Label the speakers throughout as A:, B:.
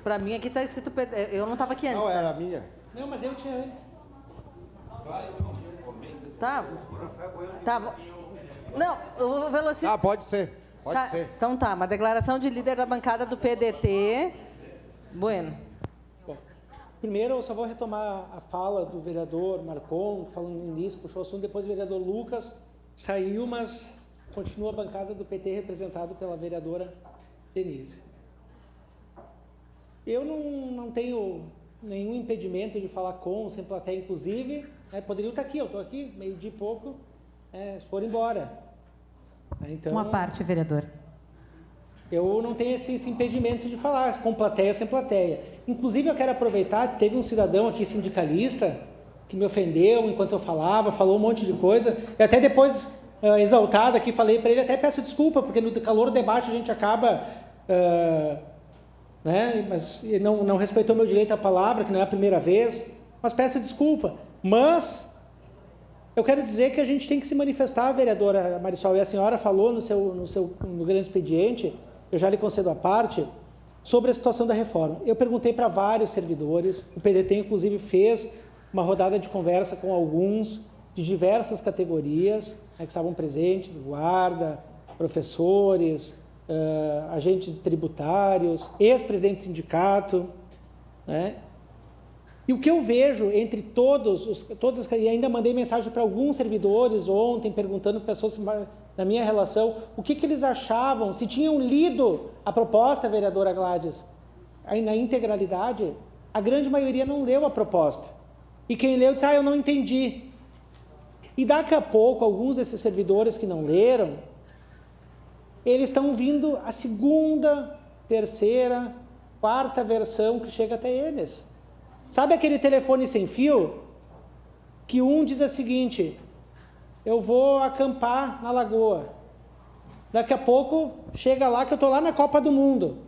A: Para mim aqui está escrito PT. Eu não estava aqui antes.
B: Não, era
A: né?
B: a minha.
C: Não, mas eu tinha antes.
A: Tá. Não, o Velocista...
B: Ah, pode ser. Pode ser.
A: Então tá, uma declaração de líder da bancada do PDT. Bueno.
C: Bom, primeiro eu só vou retomar a fala do vereador Marcon, que falou no início, puxou o assunto, depois o vereador Lucas saiu, mas continua a bancada do PT representado pela vereadora Denise. Eu não tenho nenhum impedimento de falar com, sem plateia, inclusive, poderiam estar aqui, eu estou aqui, meio-dia e pouco, foram embora. Então,
D: uma parte, vereador.
C: Eu não tenho esse impedimento de falar, com plateia ou sem plateia. Inclusive, eu quero aproveitar, teve um cidadão aqui, sindicalista, que me ofendeu enquanto eu falava, falou um monte de coisa, e até depois, exaltado aqui, falei para ele, até peço desculpa, porque no calor do debate a gente acaba... mas não respeitou meu direito à palavra, que não é a primeira vez, mas peço desculpa. Mas eu quero dizer que a gente tem que se manifestar, vereadora Marisol, e a senhora falou no grande expediente, eu já lhe concedo a parte, sobre a situação da reforma. Eu perguntei para vários servidores, o PDT inclusive fez uma rodada de conversa com alguns de diversas categorias, que estavam presentes, guarda, professores, agentes tributários, ex-presidente de sindicato, né? E o que eu vejo entre todos, e ainda mandei mensagem para alguns servidores ontem, perguntando pessoas da minha relação, o que eles achavam, se tinham lido a proposta, vereadora Gladys, aí na integralidade, a grande maioria não leu a proposta. E quem leu disse, eu não entendi. E daqui a pouco, alguns desses servidores que não leram, eles estão vindo a segunda, terceira, quarta versão que chega até eles. Sabe aquele telefone sem fio? Que um diz o seguinte, eu vou acampar na lagoa. Daqui a pouco chega lá que eu estou lá na Copa do Mundo.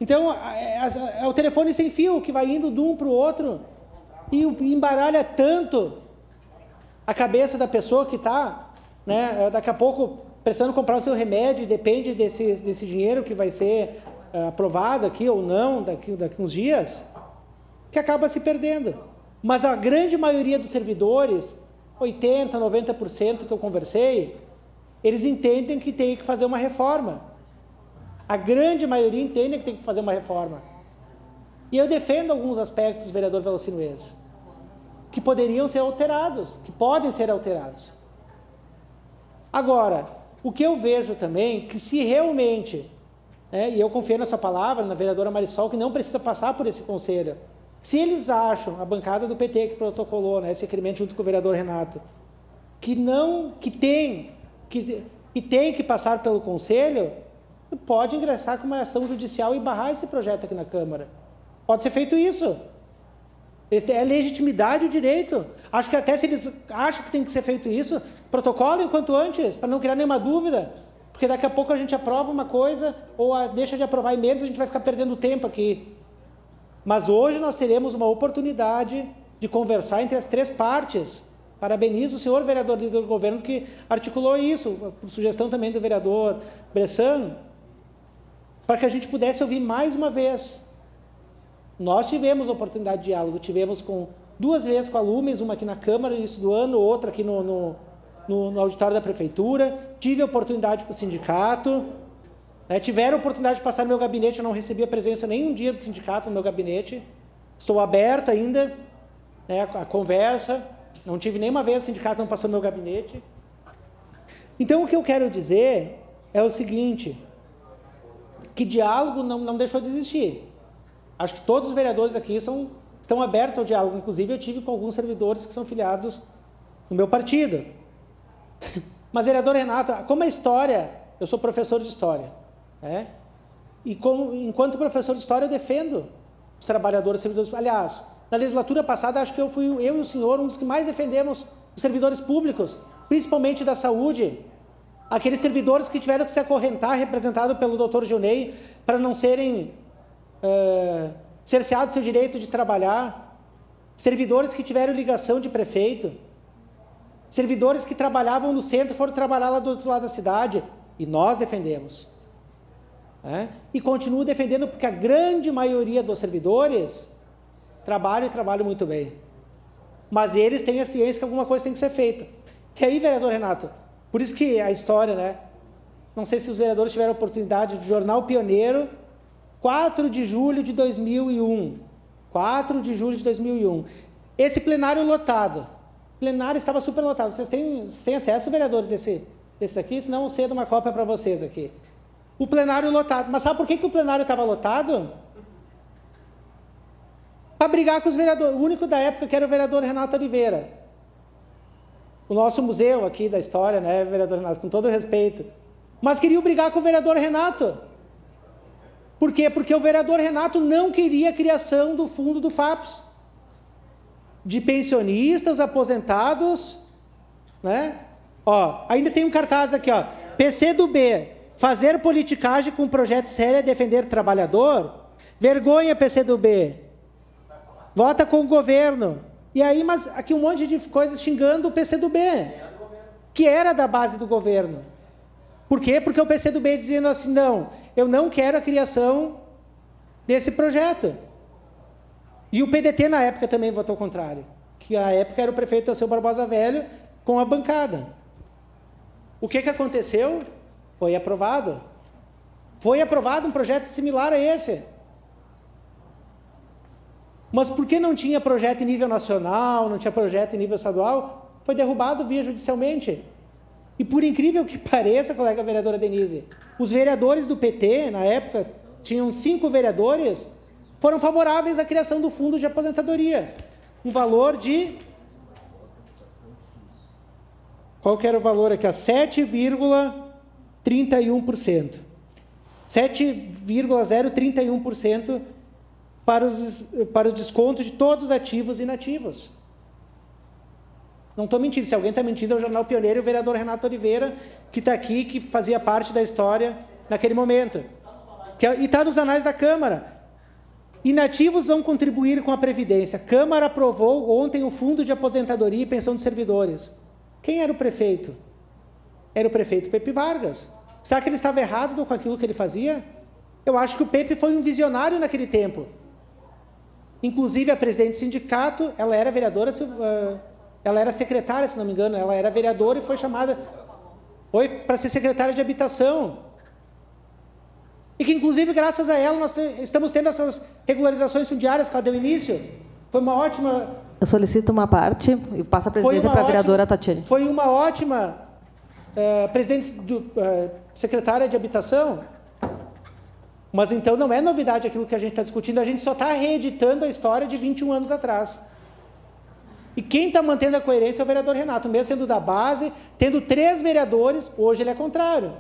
C: Então, é o telefone sem fio que vai indo de um para o outro e embaralha tanto a cabeça da pessoa que está, daqui a pouco precisando comprar o seu remédio, depende desse dinheiro que vai ser aprovado aqui ou não, daqui uns dias, que acaba se perdendo. Mas a grande maioria dos servidores, 80%, 90% que eu conversei, eles entendem que tem que fazer uma reforma. A grande maioria entende que tem que fazer uma reforma. E eu defendo alguns aspectos, vereador Velocino Ex, que poderiam ser alterados, que podem ser alterados. Agora, o que eu vejo também, que se realmente, e eu confio na sua palavra, na vereadora Marisol, que não precisa passar por esse conselho, se eles acham, a bancada do PT que protocolou esse requerimento junto com o vereador Renato, que tem que passar pelo conselho, pode ingressar com uma ação judicial e barrar esse projeto aqui na Câmara. Pode ser feito isso. É legitimidade e o direito. Acho que até se eles acham que tem que ser feito isso, protocolem o quanto antes, para não criar nenhuma dúvida, porque daqui a pouco a gente aprova uma coisa ou deixa de aprovar emendas, a gente vai ficar perdendo tempo aqui. Mas hoje nós teremos uma oportunidade de conversar entre as três partes. Parabenizo o senhor vereador líder do governo que articulou isso, por sugestão também do vereador Bressan, para que a gente pudesse ouvir mais uma vez. Nós tivemos oportunidade de diálogo, tivemos duas vezes com a Lumens, uma aqui na Câmara no início do ano, outra aqui no auditório da Prefeitura, tive a oportunidade com o sindicato, tiveram a oportunidade de passar no meu gabinete, eu não recebi a presença nenhum dia do sindicato no meu gabinete, estou aberto ainda, a conversa, não tive nenhuma vez o sindicato não passou no meu gabinete. Então o que eu quero dizer é o seguinte, que diálogo não deixou de existir. Acho que todos os vereadores aqui estão abertos ao diálogo, inclusive eu tive com alguns servidores que são filiados no meu partido. Mas, vereador Renato, como a história, eu sou professor de história, e enquanto professor de história eu defendo os trabalhadores, os servidores. Aliás, na legislatura passada, acho que eu e o senhor, um dos que mais defendemos os servidores públicos, principalmente da saúde, aqueles servidores que tiveram que se acorrentar, representado pelo doutor Gilney, para não serem cerceados seu direito de trabalhar, servidores que tiveram ligação de prefeito, servidores que trabalhavam no centro foram trabalhar lá do outro lado da cidade, e nós defendemos. né? E continuo defendendo porque a grande maioria dos servidores trabalham muito bem. Mas eles têm a ciência que alguma coisa tem que ser feita. E aí, vereador Renato, por isso que a história, né? Não sei se os vereadores tiveram a oportunidade do Jornal Pioneiro, 4 de julho de 2001. 4 de julho de 2001. Esse plenário lotado. O plenário estava super lotado. Vocês têm acesso, vereadores, desse aqui? Senão eu cedo uma cópia para vocês aqui. O plenário lotado. Mas sabe por que o plenário estava lotado? Para brigar com os vereadores. O único da época que era o vereador Renato Oliveira. O nosso museu aqui da história, né, vereador Renato, com todo respeito. Mas queriam brigar com o vereador Renato. Por quê? Porque o vereador Renato não queria a criação do fundo do FAPS. De pensionistas, aposentados, né? Ó, ainda tem um cartaz aqui, ó. PCdoB, fazer politicagem com projeto sério é defender trabalhador? Vergonha, PCdoB. Vota com o governo. E aí, mas aqui um monte de coisas xingando o PCdoB, que era da base do governo. Por quê? Porque o PCdoB dizendo assim, não, eu não quero a criação desse projeto. E o PDT, na época, também votou contrário. Que na época era o prefeito Alceu Barbosa Velho com a bancada. O que aconteceu? Foi aprovado. Foi aprovado um projeto similar a esse. Mas por que não tinha projeto em nível nacional, não tinha projeto em nível estadual? Foi derrubado via judicialmente. E por incrível que pareça, colega vereadora Denise, os vereadores do PT, na época, tinham 5 vereadores, foram favoráveis à criação do fundo de aposentadoria. Um valor de... Qual que era o valor aqui? 7,31%. 7,031% para o desconto de todos os ativos e inativos. Não estou mentindo. Se alguém está mentindo, é o Jornal Pioneiro e o vereador Renato Oliveira, que está aqui, que fazia parte da história naquele momento. E está nos anais da Câmara. Inativos vão contribuir com a Previdência. A Câmara aprovou ontem o Fundo de Aposentadoria e Pensão de Servidores. Quem era o prefeito? Era o prefeito Pepe Vargas. Será que ele estava errado com aquilo que ele fazia? Eu acho que o Pepe foi um visionário naquele tempo. Inclusive, a presidente do sindicato, ela era vereadora, ela era secretária, se não me engano, ela era vereadora e foi chamada para ser secretária de habitação. E que, inclusive, graças a ela, nós estamos tendo essas regularizações fundiárias que ela deu início. Foi uma ótima...
A: Eu solicito uma parte e passo a presidência para a vereadora Tatiane.
C: Foi uma ótima secretária de habitação, mas então não é novidade aquilo que a gente está discutindo, a gente só está reeditando a história de 21 anos atrás. E quem está mantendo a coerência é o vereador Renato, mesmo sendo da base, tendo 3 vereadores, hoje ele é contrário.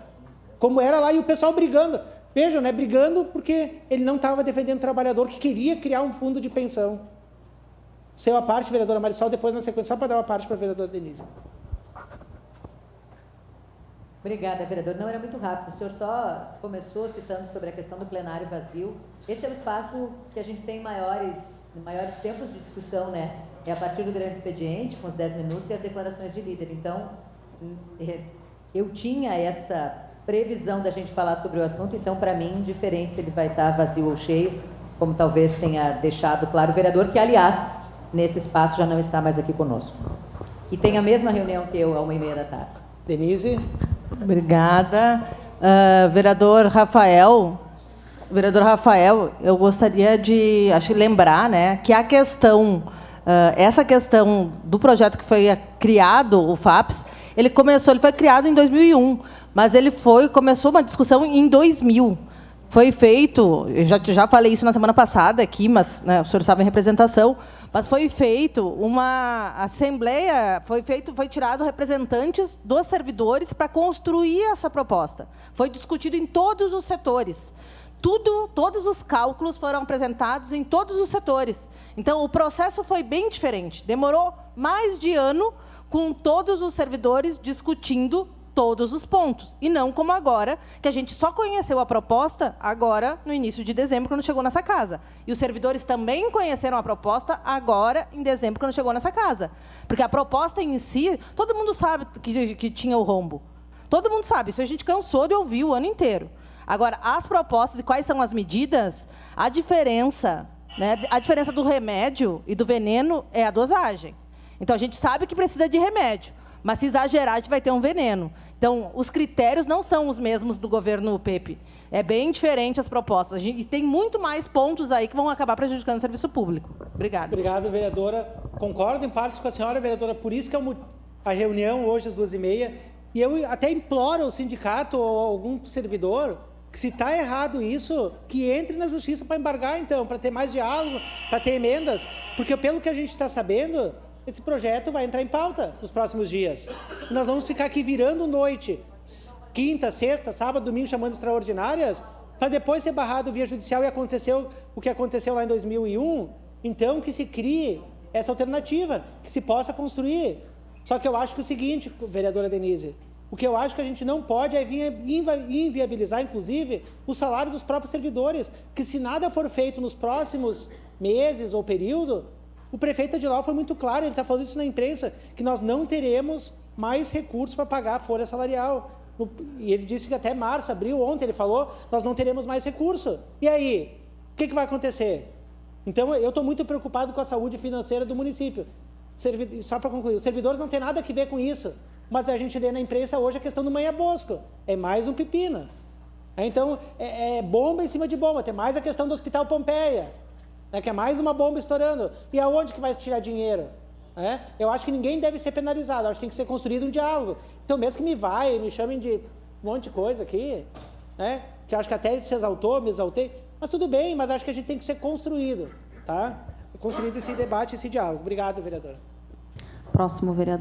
C: Como era lá, e o pessoal brigando. Vejam, né? Brigando porque ele não estava defendendo o trabalhador que queria criar um fundo de pensão. Seu a parte, vereadora Marisol, depois na sequência, só para dar uma parte para a vereadora Denise.
B: Obrigada, vereador. Não, era muito rápido. O senhor só começou citando sobre a questão do plenário vazio. Esse é o espaço que a gente tem maiores tempos de discussão, né? É a partir do grande expediente, com os 10 minutos e as declarações de líder. Então, eu tinha essa previsão da gente falar sobre o assunto, então, para mim, indiferente se ele vai estar vazio ou cheio, como talvez tenha deixado claro o vereador, que, aliás, nesse espaço já não está mais aqui conosco. E tem a mesma reunião que eu, à 1h30 da tarde.
C: Denise?
A: Obrigada. Vereador Rafael, eu gostaria de lembrar, né, que a questão, essa questão do projeto que foi criado, o FAPS, ele foi criado em 2001, mas começou uma discussão em 2000. Foi feito, eu já falei isso na semana passada aqui, mas, né, o senhor estava em representação, mas foi feito uma assembleia, foi tirado representantes dos servidores para construir essa proposta. Foi discutido em todos os setores. Todos os cálculos foram apresentados em todos os setores. Então, o processo foi bem diferente. Demorou mais de ano com todos os servidores discutindo todos os pontos. E não como agora, que a gente só conheceu a proposta agora, no início de dezembro, quando chegou nessa casa. E os servidores também conheceram a proposta agora, em dezembro, quando chegou nessa casa. Porque a proposta em si, todo mundo sabe que tinha o rombo. Todo mundo sabe, isso a gente cansou de ouvir o ano inteiro. Agora, as propostas e quais são as medidas, a diferença do remédio e do veneno é a dosagem. Então, a gente sabe que precisa de remédio, mas se exagerar, a gente vai ter um veneno. Então, os critérios não são os mesmos do governo Pepe. É bem diferente as propostas. A gente tem muito mais pontos aí que vão acabar prejudicando o serviço público. Obrigada.
C: Obrigado, vereadora. Concordo em partes com a senhora, vereadora. Por isso que a reunião hoje às 2h30. E eu até imploro ao sindicato ou algum servidor que, se está errado isso, que entre na justiça para embargar, então, para ter mais diálogo, para ter emendas. Porque, pelo que a gente está sabendo, esse projeto vai entrar em pauta nos próximos dias. Nós vamos ficar aqui virando noite, quinta, sexta, sábado, domingo, chamando extraordinárias, para depois ser barrado via judicial e aconteceu o que aconteceu lá em 2001. Então, que se crie essa alternativa, que se possa construir. Só que eu acho que o seguinte, vereadora Denise, o que eu acho que a gente não pode é inviabilizar, inclusive, o salário dos próprios servidores, que se nada for feito nos próximos meses ou período, o prefeito Adilau foi muito claro, ele está falando isso na imprensa, que nós não teremos mais recursos para pagar a folha salarial. E ele disse que até março, abril, ontem ele falou, nós não teremos mais recurso. E aí? O que vai acontecer? Então, eu estou muito preocupado com a saúde financeira do município. Só para concluir, os servidores não têm nada a ver com isso, mas a gente lê na imprensa hoje a questão do Manha Bosco. É mais um pepino. Então, é bomba em cima de bomba. Tem mais a questão do Hospital Pompeia, que é mais uma bomba estourando. E aonde que vai tirar dinheiro? Eu acho que ninguém deve ser penalizado. Eu acho que tem que ser construído um diálogo. Então, mesmo que me chamem de um monte de coisa aqui, que eu acho que até se exaltou, me exaltei, mas tudo bem, mas acho que a gente tem que ser construído, tá? Construído esse debate, esse diálogo. Obrigado, vereador.
D: Próximo vereador.